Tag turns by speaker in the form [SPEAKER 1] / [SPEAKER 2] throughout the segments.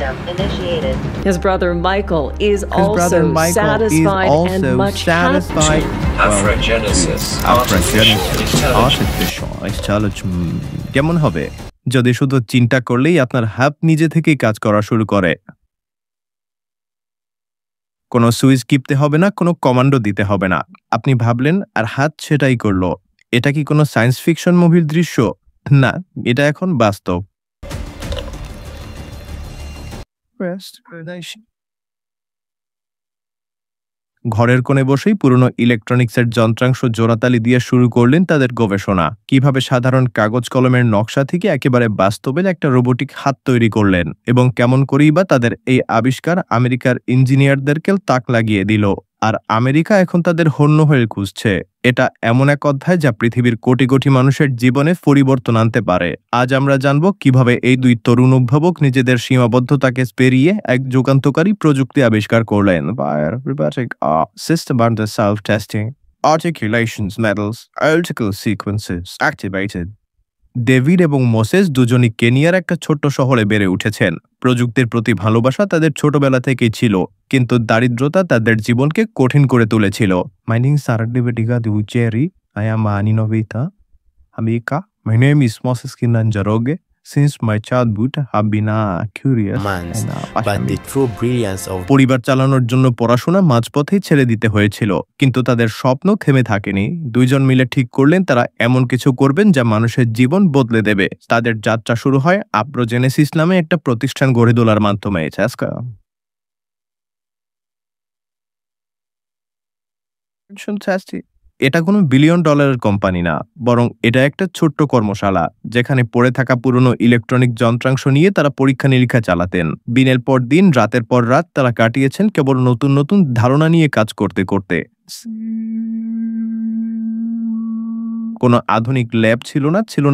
[SPEAKER 1] program initiated.
[SPEAKER 2] His brother Michael is
[SPEAKER 3] His brother
[SPEAKER 2] also
[SPEAKER 3] Michael is
[SPEAKER 2] satisfied and
[SPEAKER 3] also
[SPEAKER 2] much
[SPEAKER 3] satisfied.
[SPEAKER 2] happier.
[SPEAKER 4] Afrogenesis,
[SPEAKER 3] Artificial intelligence কেমন হবে যদি শুধু চিন্তা করলেই আপনার হাত নিজে থেকেই কাজ করা শুরু করে? কোনো সুইচ টিপতে হবে না, কোনো কমান্ডো দিতে হবে না। আপনি ভাবলেন আর হাত সেটাই করলো। এটা কি কোনো সায়েন্স ফিকশন মুভির দৃশ্য? না, এটা এখন বাস্তব। ঘরের কোণে বসেই পুরনো ইলেকট্রনিক্সের যন্ত্রাংশ জোড়াতালি দিয়ে শুরু করলেন তাদের গবেষণা। কিভাবে সাধারণ কাগজ কলমের নকশা থেকে একেবারে বাস্তবে একটা রোবোটিক হাত তৈরি করলেন এবং কেমন করেই বা তাদের এই আবিষ্কার আমেরিকার ইঞ্জিনিয়ারদেরকে তাক লাগিয়ে দিল। আর আমেরিকা এখন তাদের হন্য হয়ে খুঁজছে। এটা এমন এক অধ্যায় যা পৃথিবীর কোটি কোটি মানুষের জীবনে পরিবর্তন আনতে পারে। আজ আমরা জানব কিভাবে এই দুই তরুণ উদ্ভাবক নিজেদের সীমাবদ্ধতাকে পেরিয়ে এক যুগান্তকারী প্রযুক্তি আবিষ্কার করলেন। System under self-testing, articulations metals, optical sequences activated. David এবং মোসেস দুজনই কেনিয়ার একটা ছোট্ট শহরে বেড়ে উঠেছেন। প্রযুক্তির প্রতি ভালোবাসা তাদের ছোটবেলা থেকেই ছিল, কিন্তু দারিদ্রতা তাদের জীবনকে কঠিন করে তুলেছিল। My name is Saradivediga Ducheri. I am an innovator. Amika. My name is Moses Kinanjaroge. Since my childhood, have been curious
[SPEAKER 5] but the true brilliance of
[SPEAKER 3] পরিবার চালানোর জন্য পড়াশোনা মাঝপথেই ছেড়ে দিতে হয়েছিল, কিন্তু তাদের স্বপ্ন থেমে থাকেনি। দুইজন মিলে ঠিক করলেন তারা এমন কিছু করবেন যা মানুষের জীবন বদলে দেবে। তাদের যাত্রা শুরু হয় আপ্রোজেনেসিস নামে একটা প্রতিষ্ঠান গড়ে তোলার মাধ্যমে। এটা কোনো বিলিয়ন ডলারের কোম্পানি না, বরং এটা একটা ছোট্ট কর্মশালা যেখানে পড়ে থাকা পুরনো ইলেকট্রনিক যন্ত্রাংশ নিয়ে তারা পরীক্ষা নিরীক্ষা চালাতেন। দিনের পর দিন, রাতের পর রাত তারা কাটিয়েছেন কেবল নতুন নতুন ধারণা নিয়ে কাজ করতে করতে। কোনো আধুনিক ল্যাব ছিল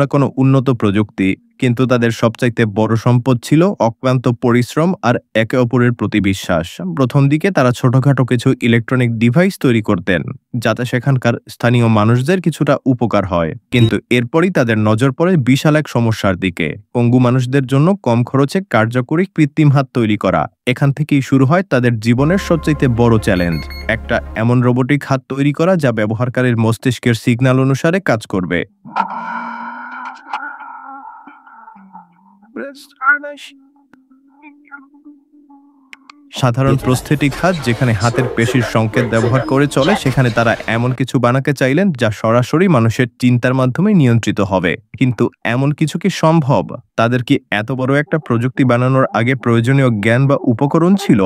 [SPEAKER 3] না কোনো উন্নত প্রযুক্তি, কিন্তু তাদের সবচাইতে বড় সম্পদ ছিল অক্লান্ত পরিশ্রম আর একে অপরের প্রতি বিশ্বাস। প্রথম দিকে তারা ছোটখাটো কিছু ইলেকট্রনিক ডিভাইস তৈরি করতেন যাতে সেখানকার স্থানীয় মানুষদের কিছুটা উপকার হয়, কিন্তু এরপরই তাদের নজর পড়ে বিশাল এক সমস্যার দিকে। পঙ্গু মানুষদের জন্য কম খরচে কার্যকরী কৃত্রিম হাত তৈরি করা। এখান থেকেই শুরু হয় তাদের জীবনের সবচাইতে বড় চ্যালেঞ্জ, একটা এমন রোবোটিক হাত তৈরি করা যা ব্যবহারকারীর মস্তিষ্কের সিগন্যাল অনুসারে কাজ করবে। সাধারণ প্রস্থেটিক হাত যেখানে হাতের পেশির সংকেত ব্যবহার করে চলে, সেখানে তারা এমন কিছু বানাতে চাইলেন যা সরাসরি মানুষের চিন্তার মাধ্যমে নিয়ন্ত্রিত হবে। কিন্তু এমন কিছু কি সম্ভব? তাদের কি এত বড় একটা প্রযুক্তি বানানোর আগে প্রয়োজনীয় জ্ঞান বা উপকরণ ছিল?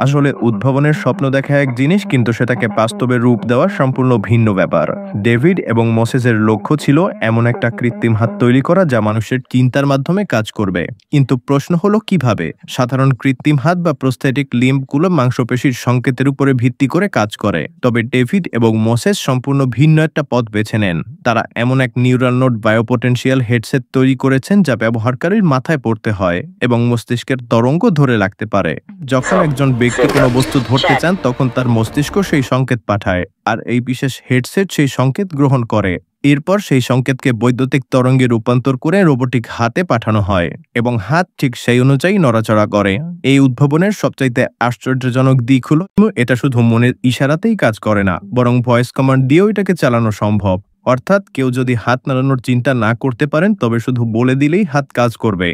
[SPEAKER 3] আসলে উদ্ভাবনের স্বপ্ন দেখা এক জিনিস, কিন্তু সেটাকে বাস্তবে রূপ দেওয়া সম্পূর্ণ ভিন্ন ব্যাপার। ডেভিড এবং মোসেসের লক্ষ্য ছিল এমন একটা কৃত্রিম হাত তৈরি করা যা মানুষের চিন্তার মাধ্যমে কাজ করবে। কিন্তু প্রশ্ন হলো কিভাবে? সাধারণ কৃত্রিম হাত বা প্রস্থেটিক লিম্বগুলো মাংসপেশির সংকেতের উপরে ভিত্তি করে কাজ করে, তবে ডেভিড এবং মোসেস সম্পূর্ণ ভিন্ন একটা পথ বেছে নেন। তারা এমন এক নিউরাল নোড বায়োপটেনশিয়াল হেডসেট তৈরি করেছেন যা ব্যবহারকারীর মাথায় পড়তে হয় এবং মস্তিষ্কের তরঙ্গ ধরে রাখতে পারে। যখন একজন ব্যক্তি কোনো বস্তু ধরতে চান, তখন তার মস্তিষ্ক সেই সংকেত পাঠায়, আর এই বিশেষ হেডসেট সেই সংকেত গ্রহণ করে। এরপর সেই সংকেতকে বৈদ্যুতিক তরঙ্গে রূপান্তর করে রোবোটিক হাতে পাঠানো হয় এবং হাত ঠিক সেই অনুযায়ী নড়াচড়া করে। এই উদ্ভাবনের সবচাইতে আশ্চর্যজনক দিক হলো এটা শুধু মনের ইশারাতেই কাজ করে না, বরং ভয়েস কমান্ড দিয়েও এটাকে চালানো সম্ভব। অর্থাৎ কেউ যদি হাত নাড়ানোর চিন্তা না করতে পারেন, তবে শুধু বলে দিলেই হাত কাজ করবে।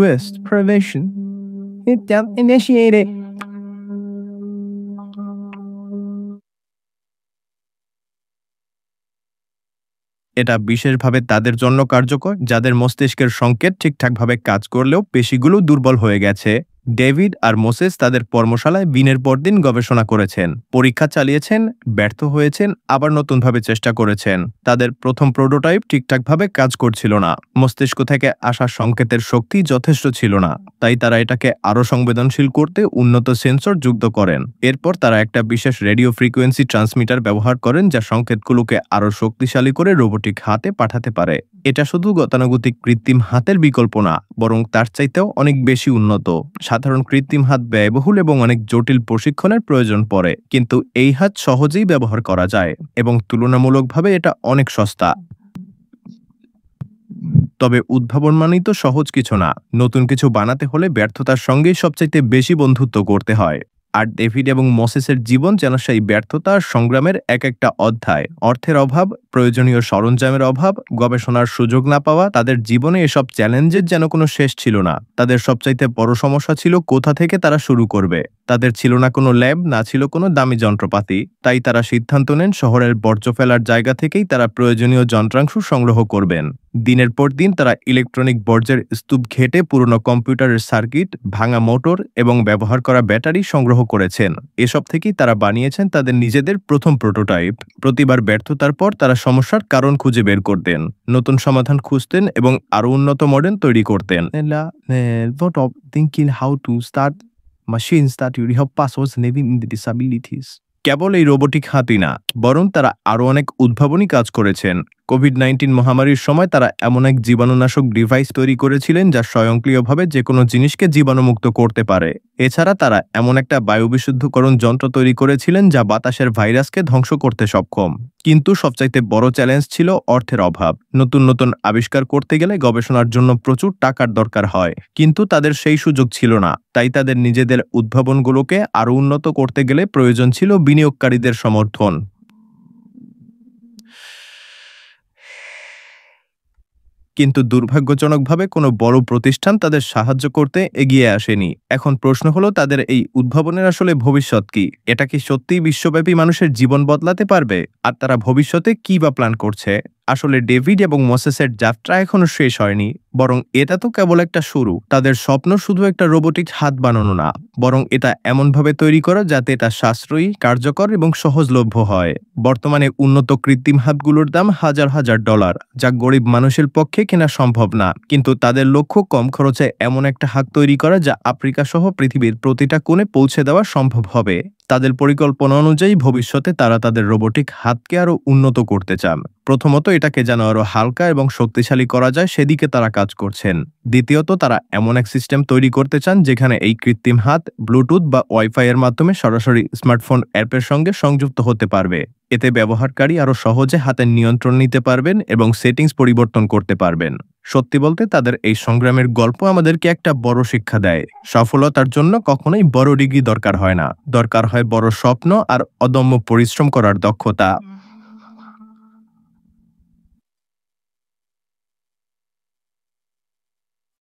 [SPEAKER 3] West Prevention initiated. এটা বিশেষভাবে তাদের জন্য কার্যকর যাদের মস্তিষ্কের সংকেত ঠিকঠাকভাবে কাজ করলেও পেশিগুলো দুর্বল হয়ে গেছে। ডেভিড আর মোসেস তাদের কর্মশালায় দিনের পর দিন গবেষণা করেছেন, পরীক্ষা চালিয়েছেন, ব্যর্থ হয়েছেন, আবার নতুনভাবে চেষ্টা করেছেন। তাদের প্রথম প্রোটোটাইপ ঠিকঠাকভাবে কাজ করছিল না, মস্তিষ্ক থেকে আসা সংকেতের শক্তি যথেষ্ট ছিল না, তাই তারা এটাকে আরও সংবেদনশীল করতে উন্নত সেন্সর যুক্ত করেন। এরপর তারা একটা বিশেষ রেডিও ফ্রিকোয়েন্সি ট্রান্সমিটার ব্যবহার করেন যা সংকেতগুলোকে আরও শক্তিশালী করে রোবোটিক হাতে পাঠাতে পারে। এটা শুধু গতানুগতিক কৃত্রিম হাতের বিকল্প না, বরং তার চাইতেও অনেক বেশি উন্নত। সাধারণ কৃত্রিম হাত ব্যয়বহুল এবং অনেক জটিল প্রশিক্ষণের প্রয়োজন পড়ে, কিন্তু এই হাত সহজেই ব্যবহার করা যায় এবং তুলনামূলকভাবে এটা অনেক সস্তা। তবে উদ্ভাবন মানেই তো সহজ কিছু না। নতুন কিছু বানাতে হলে ব্যর্থতার সঙ্গেই সবচাইতে বেশি বন্ধুত্ব করতে হয়। আর ডেভিড এবং মোসেসের জীবন যেন সেই ব্যর্থতার সংগ্রামের এক একটা অধ্যায়। অর্থের অভাব, প্রয়োজনীয় সরঞ্জামের অভাব, গবেষণার সুযোগ না পাওয়া, তাদের জীবনে এসব চ্যালেঞ্জের যেন কোনো শেষ ছিল না। তাদের সবচাইতে বড় সমস্যা ছিল কোথা থেকে তারা শুরু করবে। তাদের ছিল না কোনো ল্যাব, না ছিল কোনো দামি যন্ত্রপাতি। তাই তারা সিদ্ধান্ত নেন শহরের বর্জ্য ফেলার জায়গা থেকেই তারা প্রয়োজনীয় যন্ত্রাংশ সংগ্রহ করবেন। দিনের পর দিন তারা ইলেকট্রনিক বর্জ্যের স্তূপ ঘেঁটে পুরনো কম্পিউটারের সার্কিট, ভাঙা মোটর এবং ব্যবহার করা ব্যাটারি সংগ্রহ করেছেন। এসব থেকেই তারা বানিয়েছেন তাদের নিজেদের প্রথম প্রোটোটাইপ। প্রতিবার ব্যর্থতার পর তারা সমস্যার কারণ খুঁজে বের করতেন, নতুন সমাধান খুঁজতেন এবং আরও উন্নত মডেল তৈরি করতেন। Machines that will help persons living with disabilities. কেবল এই রোবোটিক হাতই না, বরং তারা আরও অনেক উদ্ভাবনী কাজ করেছেন। কোভিড-19 মহামারীর সময় তারা এমন এক জীবাণুনাশক ডিভাইস তৈরি করেছিলেন যা স্বয়ংক্রিয়ভাবে যে কোনো জিনিসকে জীবাণুমুক্ত করতে পারে। এছাড়া তারা এমন একটা বায়ু বিশুদ্ধকরণ যন্ত্র তৈরি করেছিলেন যা বাতাসের ভাইরাসকে ধ্বংস করতে সক্ষম। কিন্তু সবচাইতে বড় চ্যালেঞ্জ ছিল অর্থের অভাব। নতুন নতুন আবিষ্কার করতে গেলে গবেষণার জন্য প্রচুর টাকার দরকার হয়, কিন্তু তাদের সেই সুযোগ ছিল না। তাই তাদের নিজেদের উদ্ভাবনগুলোকে আরও উন্নত করতে গেলে প্রয়োজন ছিল বিনিয়োগকারীদের সমর্থন। কিন্তু দুর্ভাগ্যজনকভাবে কোনো বড় প্রতিষ্ঠান তাদের সাহায্য করতে এগিয়ে আসেনি। এখন প্রশ্ন হলো, তাদের এই উদ্ভাবনের আসলে ভবিষ্যৎ কি? এটা কি সত্যিই বিশ্বব্যাপী মানুষের জীবন বদলাতে পারবে? আর তারা ভবিষ্যতে কি বা প্ল্যান করছে? আসলে ডেভিড এবং মোসেসের যাত্রা এখনো শেষ হয়নি, বরং এটা তো কেবল একটা শুরু। তাদের স্বপ্ন শুধু একটা রোবোটিক হাত বানানো না, বরং এটা এমনভাবে তৈরি করা যাতে এটা সাশ্রয়ী, কার্যকর এবং সহজলভ্য হয়। বর্তমানে উন্নত কৃত্রিম হাতগুলোর দাম হাজার হাজার ডলার, যা গরিব মানুষের পক্ষে কেনা সম্ভব না। কিন্তু তাদের লক্ষ্য কম খরচে এমন একটা হাত তৈরি করা যা আফ্রিকা সহ পৃথিবীর প্রতিটা কোণে পৌঁছে দেওয়া সম্ভব হবে। তাদের পরিকল্পনা অনুযায়ী ভবিষ্যতে তারা তাদের রোবোটিক হাতকে আরও উন্নত করতে চান। প্রথমত, এটাকে যেন আরও হালকা এবং শক্তিশালী করা যায় সেদিকে তারা কাজ করছেন। দ্বিতীয়ত, তারা এমন এক সিস্টেম তৈরি করতে চান যেখানে এই কৃত্রিম হাত ব্লুটুথ বা ওয়াইফাই এর মাধ্যমে সরাসরি স্মার্টফোন অ্যাপের সঙ্গে সংযুক্ত হতে পারবে। এতে ব্যবহারকারী আরও সহজে হাতের নিয়ন্ত্রণ নিতে পারবেন এবং সেটিংস পরিবর্তন করতে পারবেন। সত্যি বলতে তাদের এই সংগ্রামের গল্প আমাদেরকে একটা বড় শিক্ষা দেয়। সফলতার জন্য কখনোই বড় ডিগ্রি দরকার হয় না, দরকার হয় বড় স্বপ্ন আর অদম্য পরিশ্রম করার দক্ষতা।